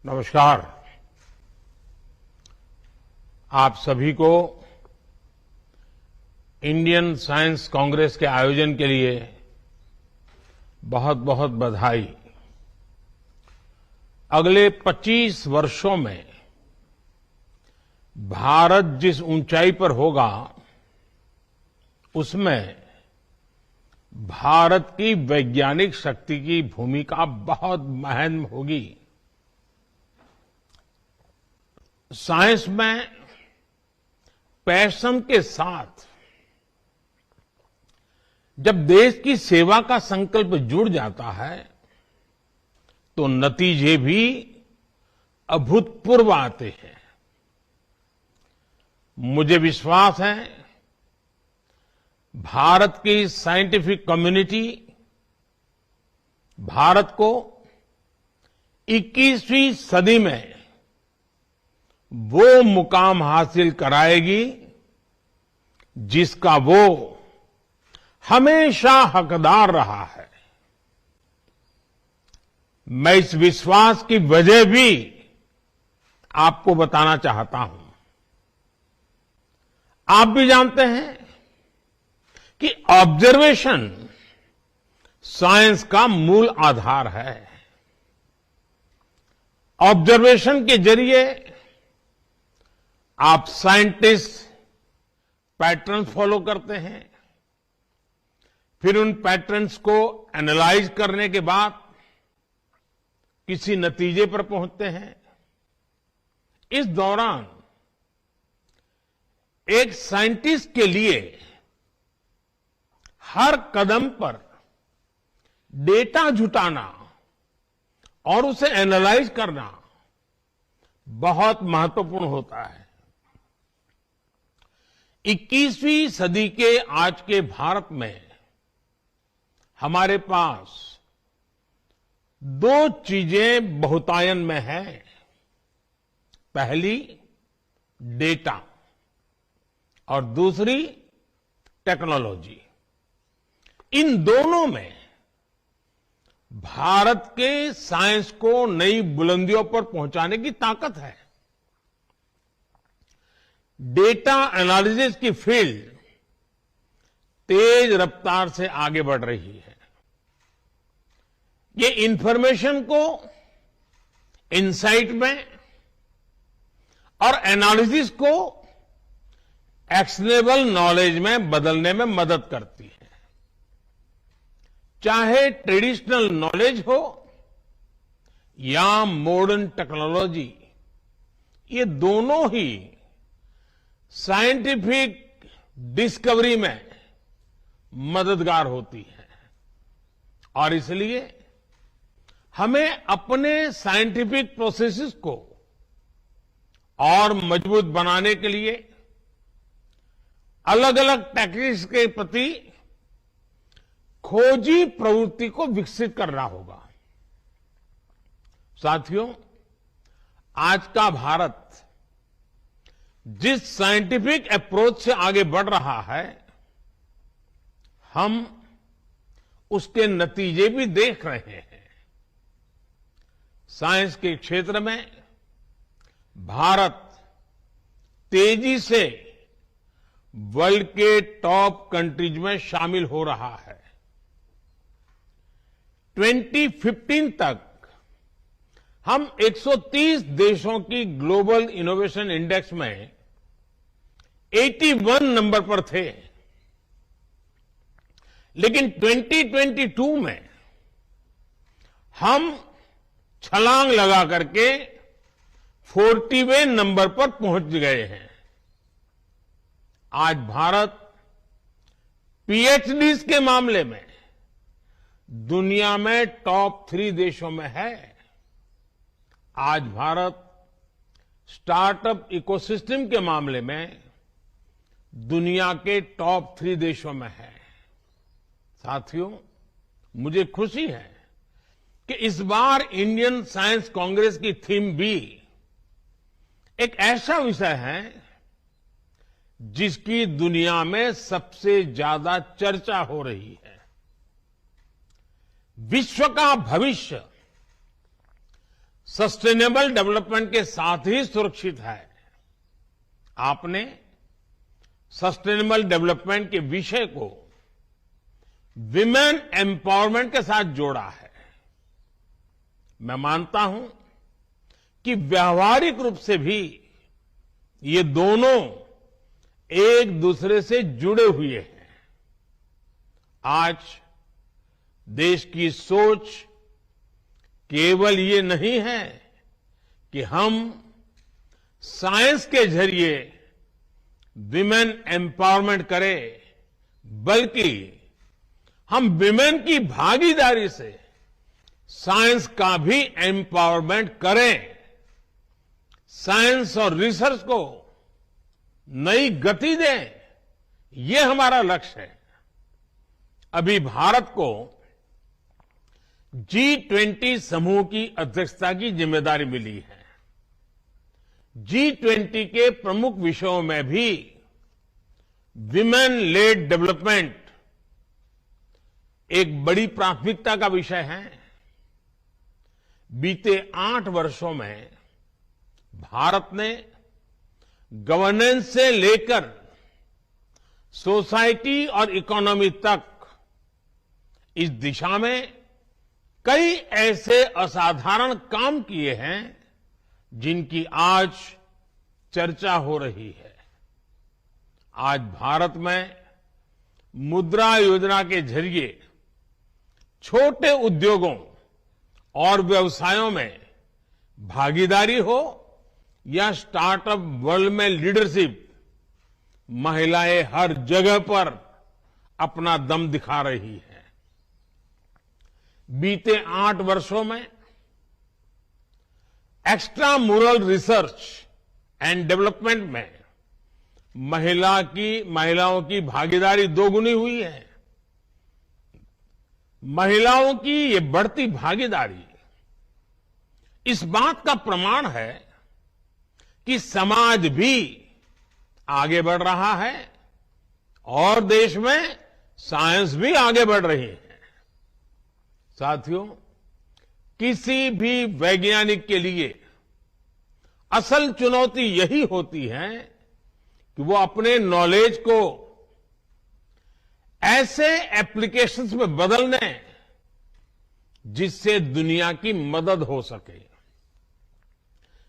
नमस्कार। आप सभी को इंडियन साइंस कांग्रेस के आयोजन के लिए बहुत बहुत बधाई। अगले 25 वर्षों में भारत जिस ऊंचाई पर होगा उसमें भारत की वैज्ञानिक शक्ति की भूमिका बहुत अहम होगी। साइंस में पैशन के साथ जब देश की सेवा का संकल्प जुड़ जाता है तो नतीजे भी अभूतपूर्व आते हैं। मुझे विश्वास है भारत की साइंटिफिक कम्युनिटी भारत को 21वीं सदी में वो मुकाम हासिल कराएगी जिसका वो हमेशा हकदार रहा है। मैं इस विश्वास की वजह भी आपको बताना चाहता हूं। आप भी जानते हैं कि ऑब्जर्वेशन साइंस का मूल आधार है। ऑब्जर्वेशन के जरिए आप साइंटिस्ट पैटर्न्स फॉलो करते हैं, फिर उन पैटर्न्स को एनालाइज करने के बाद किसी नतीजे पर पहुंचते हैं। इस दौरान एक साइंटिस्ट के लिए हर कदम पर डेटा जुटाना और उसे एनालाइज करना बहुत महत्वपूर्ण होता है। 21वीं सदी के आज के भारत में हमारे पास दो चीजें बहुतायन में हैं। पहली डेटा और दूसरी टेक्नोलॉजी। इन दोनों में भारत के साइंस को नई बुलंदियों पर पहुंचाने की ताकत है। डेटा एनालिसिस की फील्ड तेज रफ्तार से आगे बढ़ रही है। ये इंफॉर्मेशन को इनसाइट में और एनालिसिस को एक्शनेबल नॉलेज में बदलने में मदद करती है। चाहे ट्रेडिशनल नॉलेज हो या मॉडर्न टेक्नोलॉजी, ये दोनों ही साइंटिफिक डिस्कवरी में मददगार होती है। और इसलिए हमें अपने साइंटिफिक प्रोसेसेस को और मजबूत बनाने के लिए अलग अलग टेक्निक्स के प्रति खोजी प्रवृत्ति को विकसित करना होगा। साथियों, आज का भारत जिस साइंटिफिक अप्रोच से आगे बढ़ रहा है, हम उसके नतीजे भी देख रहे हैं। साइंस के क्षेत्र में भारत तेजी से वर्ल्ड के टॉप कंट्रीज में शामिल हो रहा है। 2015 तक हम 130 देशों की ग्लोबल इनोवेशन इंडेक्स में 81 नंबर पर थे, लेकिन 2022 में हम छलांग लगा करके 40वें नंबर पर पहुंच गए हैं। आज भारत पीएचडीज के मामले में दुनिया में टॉप 3 देशों में है। आज भारत स्टार्टअप इकोसिस्टम के मामले में दुनिया के टॉप 3 देशों में है। साथियों, मुझे खुशी है कि इस बार इंडियन साइंस कांग्रेस की थीम भी एक ऐसा विषय है जिसकी दुनिया में सबसे ज्यादा चर्चा हो रही है। विश्व का भविष्य सस्टेनेबल डेवलपमेंट के साथ ही सुरक्षित है। आपने सस्टेनेबल डेवलपमेंट के विषय को विमेन एम्पावरमेंट के साथ जोड़ा है। मैं मानता हूं कि व्यावहारिक रूप से भी ये दोनों एक दूसरे से जुड़े हुए हैं। आज देश की सोच केवल ये नहीं है कि हम साइंस के जरिए विमेन एम्पावरमेंट करें, बल्कि हम विमेन की भागीदारी से साइंस का भी एम्पावरमेंट करें, साइंस और रिसर्च को नई गति दें, ये हमारा लक्ष्य है। अभी भारत को G20 समूह की अध्यक्षता की जिम्मेदारी मिली है। G20 के प्रमुख विषयों में भी विमेन लेड डेवलपमेंट एक बड़ी प्राथमिकता का विषय है। बीते 8 वर्षों में भारत ने गवर्नेंस से लेकर सोसाइटी और इकोनॉमी तक इस दिशा में कई ऐसे असाधारण काम किए हैं जिनकी आज चर्चा हो रही है। आज भारत में मुद्रा योजना के जरिए छोटे उद्योगों और व्यवसायों में भागीदारी हो या स्टार्टअप वर्ल्ड में लीडरशिप, महिलाएं हर जगह पर अपना दम दिखा रही हैं। बीते 8 वर्षों में एक्स्ट्रा मुरल रिसर्च एंड डेवलपमेंट में महिलाओं की भागीदारी दोगुनी हुई है। महिलाओं की ये बढ़ती भागीदारी इस बात का प्रमाण है कि समाज भी आगे बढ़ रहा है और देश में साइंस भी आगे बढ़ रही है। साथियों, किसी भी वैज्ञानिक के लिए असल चुनौती यही होती है कि वो अपने नॉलेज को ऐसे एप्लीकेशंस में बदल दें जिससे दुनिया की मदद हो सके।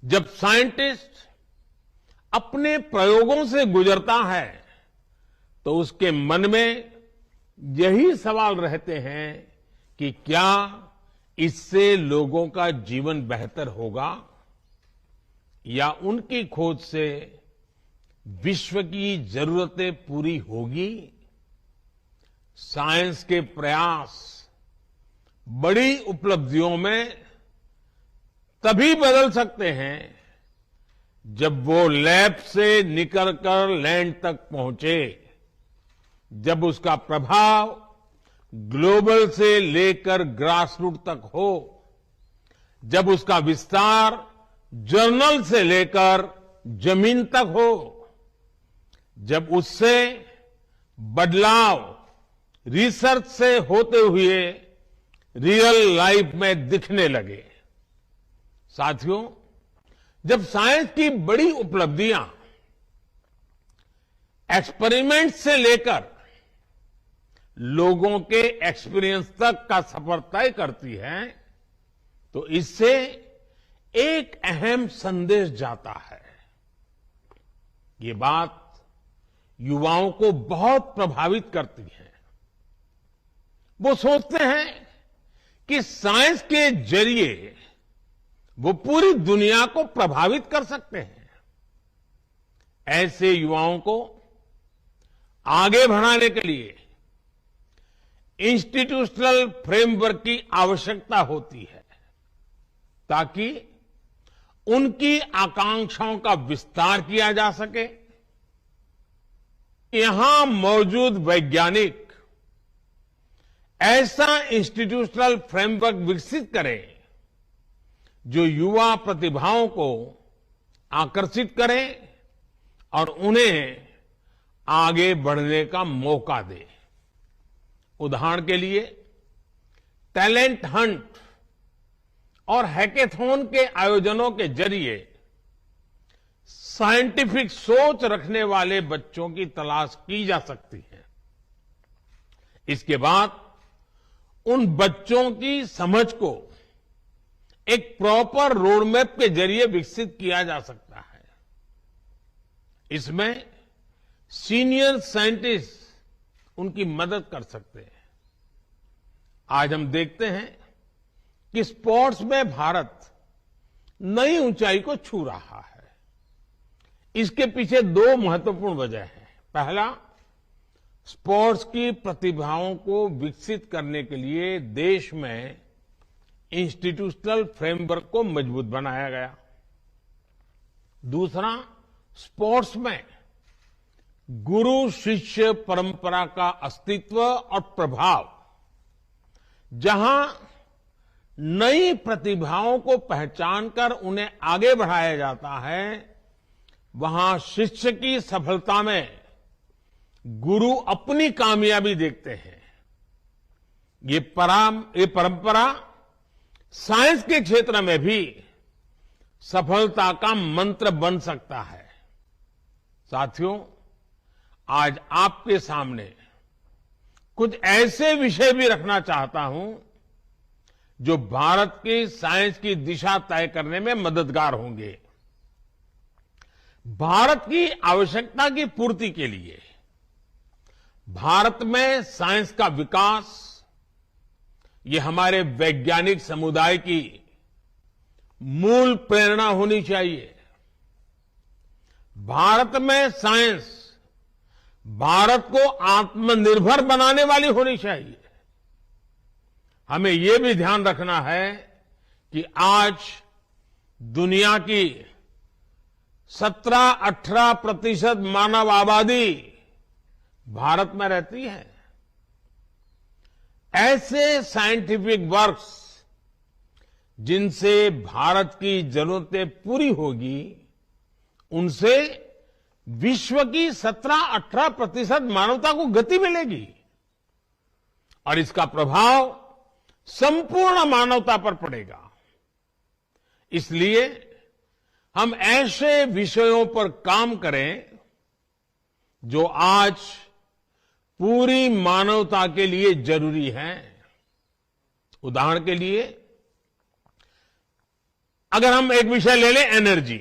जब साइंटिस्ट अपने प्रयोगों से गुजरता है तो उसके मन में यही सवाल रहते हैं कि क्या इससे लोगों का जीवन बेहतर होगा या उनकी खोज से विश्व की जरूरतें पूरी होगी। साइंस के प्रयास बड़ी उपलब्धियों में तभी बदल सकते हैं जब वो लैब से निकलकर लैंड तक पहुंचे, जब उसका प्रभाव ग्लोबल से लेकर ग्रास रूट तक हो, जब उसका विस्तार जर्नल से लेकर जमीन तक हो, जब उससे बदलाव रिसर्च से होते हुए रियल लाइफ में दिखने लगे। साथियों, जब साइंस की बड़ी उपलब्धियां एक्सपेरिमेंट से लेकर लोगों के एक्सपीरियंस तक का सफर तय करती है तो इससे एक अहम संदेश जाता है। ये बात युवाओं को बहुत प्रभावित करती है। वो सोचते हैं कि साइंस के जरिए वो पूरी दुनिया को प्रभावित कर सकते हैं। ऐसे युवाओं को आगे बढ़ाने के लिए इंस्टीट्यूशनल फ्रेमवर्क की आवश्यकता होती है ताकि उनकी आकांक्षाओं का विस्तार किया जा सके। यहां मौजूद वैज्ञानिक ऐसा इंस्टीट्यूशनल फ्रेमवर्क विकसित करें जो युवा प्रतिभाओं को आकर्षित करे और उन्हें आगे बढ़ने का मौका दे। उदाहरण के लिए टैलेंट हंट और हैकेथॉन के आयोजनों के जरिए साइंटिफिक सोच रखने वाले बच्चों की तलाश की जा सकती है। इसके बाद उन बच्चों की समझ को एक प्रॉपर रोड मैप के जरिए विकसित किया जा सकता है। इसमें सीनियर साइंटिस्ट उनकी मदद कर सकते हैं। आज हम देखते हैं कि स्पोर्ट्स में भारत नई ऊंचाई को छू रहा है। इसके पीछे दो महत्वपूर्ण वजह हैं। पहला, स्पोर्ट्स की प्रतिभाओं को विकसित करने के लिए देश में इंस्टीट्यूशनल फ्रेमवर्क को मजबूत बनाया गया। दूसरा, स्पोर्ट्स में गुरु शिष्य परंपरा का अस्तित्व और प्रभाव, जहां नई प्रतिभाओं को पहचानकर उन्हें आगे बढ़ाया जाता है, वहां शिष्य की सफलता में गुरु अपनी कामयाबी देखते हैं। ये परंपरा साइंस के क्षेत्र में भी सफलता का मंत्र बन सकता है। साथियों, आज आपके सामने कुछ ऐसे विषय भी रखना चाहता हूं जो भारत की साइंस की दिशा तय करने में मददगार होंगे। भारत की आवश्यकता की पूर्ति के लिए भारत में साइंस का विकास, ये हमारे वैज्ञानिक समुदाय की मूल प्रेरणा होनी चाहिए। भारत में साइंस भारत को आत्मनिर्भर बनाने वाली होनी चाहिए। हमें यह भी ध्यान रखना है कि आज दुनिया की 17-18% मानव आबादी भारत में रहती है। ऐसे साइंटिफिक वर्क्स जिनसे भारत की जरूरतें पूरी होगी, उनसे विश्व की 17-18% मानवता को गति मिलेगी और इसका प्रभाव संपूर्ण मानवता पर पड़ेगा। इसलिए हम ऐसे विषयों पर काम करें जो आज पूरी मानवता के लिए जरूरी है। उदाहरण के लिए अगर हम एक विषय ले लें, एनर्जी।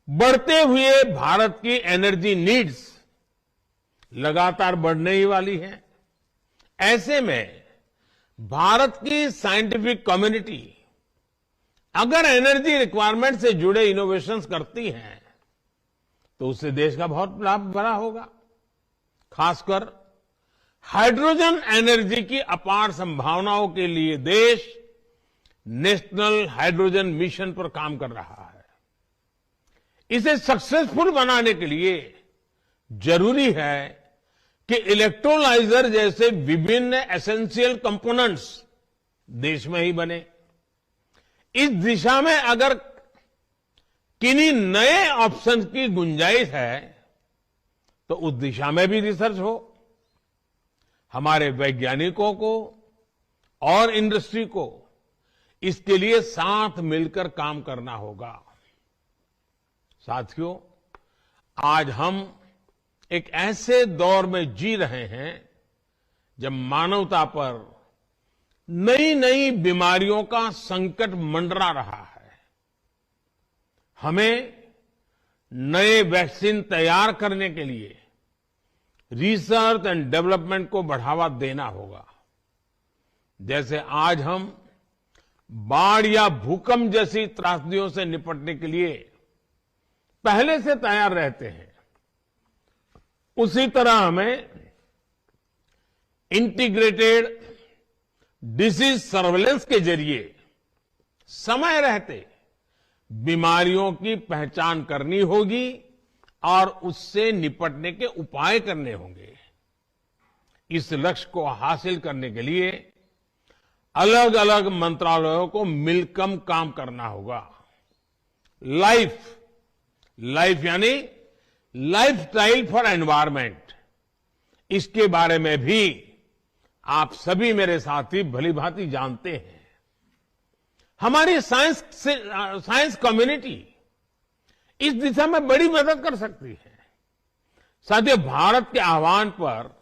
बढ़ते हुए भारत की एनर्जी नीड्स लगातार बढ़ने ही वाली है। ऐसे में भारत की साइंटिफिक कम्युनिटी अगर एनर्जी रिक्वायरमेंट से जुड़े इनोवेशंस करती है तो उससे देश का बहुत लाभ बड़ा होगा। खासकर हाइड्रोजन एनर्जी की अपार संभावनाओं के लिए देश नेशनल हाइड्रोजन मिशन पर काम कर रहा है। इसे सक्सेसफुल बनाने के लिए जरूरी है कि इलेक्ट्रोलाइजर जैसे विभिन्न एसेंशियल कंपोनेंट्स देश में ही बने। इस दिशा में अगर किन्हीं नए ऑप्शन की गुंजाइश है तो उस दिशा में भी रिसर्च हो। हमारे वैज्ञानिकों को और इंडस्ट्री को इसके लिए साथ मिलकर काम करना होगा। साथियों, आज हम एक ऐसे दौर में जी रहे हैं जब मानवता पर नई नई बीमारियों का संकट मंडरा रहा है। हमें नए वैक्सीन तैयार करने के लिए रिसर्च एंड डेवलपमेंट को बढ़ावा देना होगा। जैसे आज हम बाढ़ या भूकंप जैसी त्रासदियों से निपटने के लिए पहले से तैयार रहते हैं, उसी तरह हमें इंटीग्रेटेड डिसीज सर्वेलेंस के जरिए समय रहते बीमारियों की पहचान करनी होगी और उससे निपटने के उपाय करने होंगे। इस लक्ष्य को हासिल करने के लिए अलग अलग मंत्रालयों को मिलकर काम करना होगा। लाइफ यानी लाइफस्टाइल फॉर एनवायरमेंट, इसके बारे में भी आप सभी मेरे साथी भली भांति जानते हैं। हमारी साइंस कम्युनिटी इस दिशा में बड़ी मदद कर सकती है। साथियों, भारत के आह्वान पर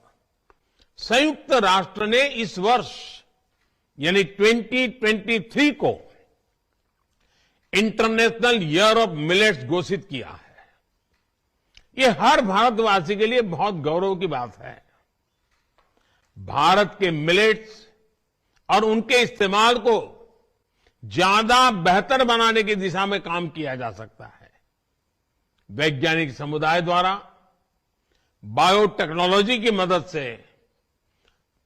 संयुक्त राष्ट्र ने इस वर्ष यानी 2023 को इंटरनेशनल ईयर ऑफ मिलेट्स घोषित किया है। ये हर भारतवासी के लिए बहुत गौरव की बात है। भारत के मिलेट्स और उनके इस्तेमाल को ज्यादा बेहतर बनाने की दिशा में काम किया जा सकता है। वैज्ञानिक समुदाय द्वारा बायोटेक्नोलॉजी की मदद से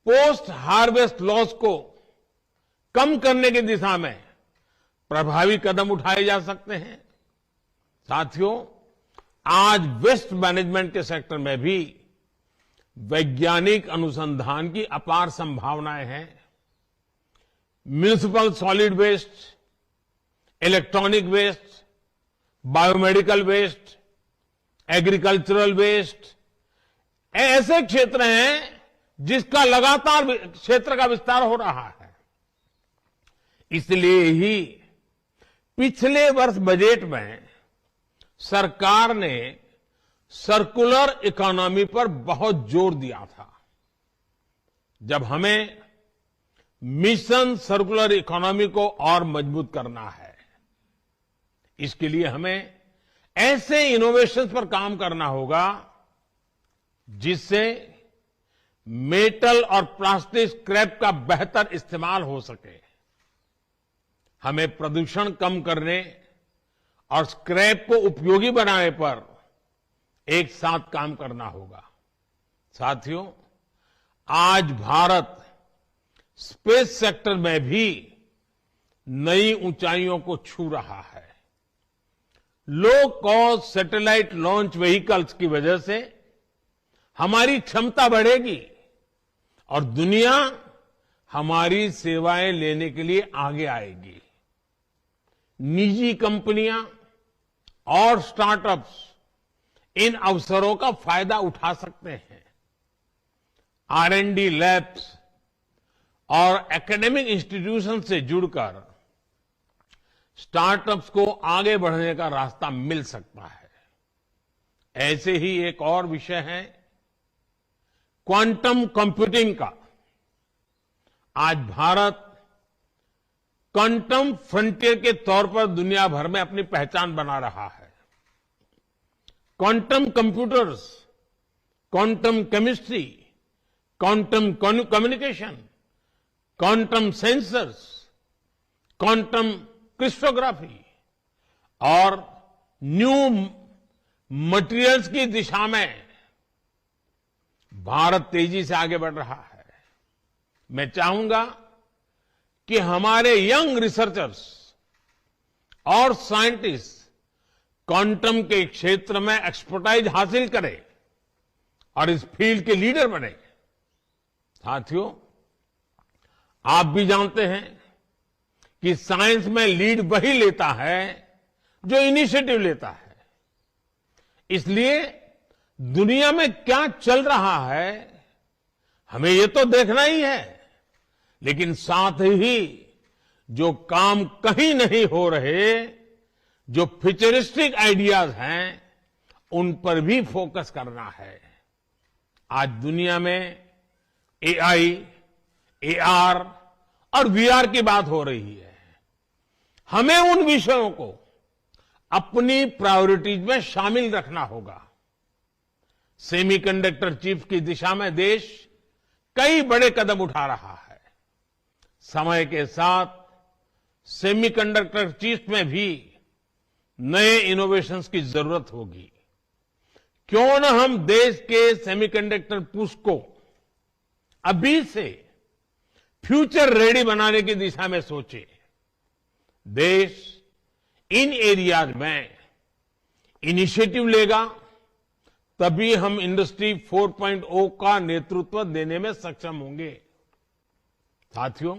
पोस्ट हार्वेस्ट लॉस को कम करने की दिशा में प्रभावी कदम उठाए जा सकते हैं। साथियों, आज वेस्ट मैनेजमेंट के सेक्टर में भी वैज्ञानिक अनुसंधान की अपार संभावनाएं हैं। Municipal solid waste, electronic waste, biomedical waste, agricultural waste ऐसे क्षेत्र हैं जिसका लगातार क्षेत्र का विस्तार हो रहा है। इसलिए ही पिछले वर्ष बजट में सरकार ने सर्कुलर इकोनॉमी पर बहुत जोर दिया था। जब हमें मिशन सर्कुलर इकोनॉमी को और मजबूत करना है, इसके लिए हमें ऐसे इनोवेशंस पर काम करना होगा जिससे मेटल और प्लास्टिक स्क्रैप का बेहतर इस्तेमाल हो सके। हमें प्रदूषण कम करने और स्क्रैप को उपयोगी बनाने पर एक साथ काम करना होगा। साथियों, आज भारत स्पेस सेक्टर में भी नई ऊंचाइयों को छू रहा है। Low cost satellite launch vehicles की वजह से हमारी क्षमता बढ़ेगी और दुनिया हमारी सेवाएं लेने के लिए आगे आएगी। निजी कंपनियां और स्टार्टअप्स इन अवसरों का फायदा उठा सकते हैं। R&D लैब्स और एकेडमिक इंस्टीट्यूशन से जुड़कर स्टार्टअप्स को आगे बढ़ने का रास्ता मिल सकता है। ऐसे ही एक और विषय है क्वांटम कंप्यूटिंग का। आज भारत क्वांटम फ्रंटियर के तौर पर दुनिया भर में अपनी पहचान बना रहा है। Quantum computers, quantum chemistry, quantum communication, quantum sensors, quantum cryptography और न्यू मटेरियल्स की दिशा में भारत तेजी से आगे बढ़ रहा है। मैं चाहूंगा कि हमारे यंग रिसर्चर्स और साइंटिस्ट क्वांटम के क्षेत्र में एक्सपर्टाइज हासिल करें और इस फील्ड के लीडर बने। साथियों, आप भी जानते हैं कि साइंस में लीड वही लेता है जो इनिशिएटिव लेता है। इसलिए दुनिया में क्या चल रहा है हमें ये तो देखना ही है, लेकिन साथ ही जो काम कहीं नहीं हो रहे, जो फ्यूचरिस्टिक आइडियाज हैं, उन पर भी फोकस करना है। आज दुनिया में AI, AR और VR की बात हो रही है। हमें उन विषयों को अपनी प्रायोरिटीज में शामिल रखना होगा। सेमीकंडक्टर चिप्स की दिशा में देश कई बड़े कदम उठा रहा है। समय के साथ सेमीकंडक्टर चिप्स में भी नए इनोवेशंस की जरूरत होगी। क्यों न हम देश के सेमीकंडक्टर पुश को अभी से फ्यूचर रेडी बनाने की दिशा में सोचे। देश इन एरियाज में इनिशिएटिव लेगा, तभी हम इंडस्ट्री 4.0 का नेतृत्व देने में सक्षम होंगे। साथियों,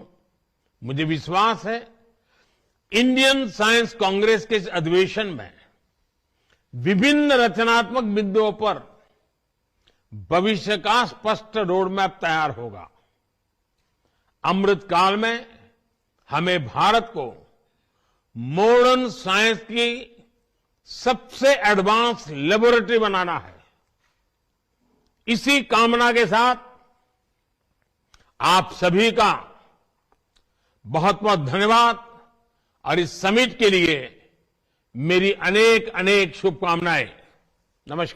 मुझे विश्वास है इंडियन साइंस कांग्रेस के इस अधिवेशन में विभिन्न रचनात्मक बिंदुओं पर भविष्य का स्पष्ट रोडमैप तैयार होगा। अमृतकाल में हमें भारत को मॉडर्न साइंस की सबसे एडवांस लेबोरेटरी बनाना है। इसी कामना के साथ आप सभी का बहुत बहुत धन्यवाद और इस समिट के लिए मेरी अनेक अनेक शुभकामनाएं। नमस्कार।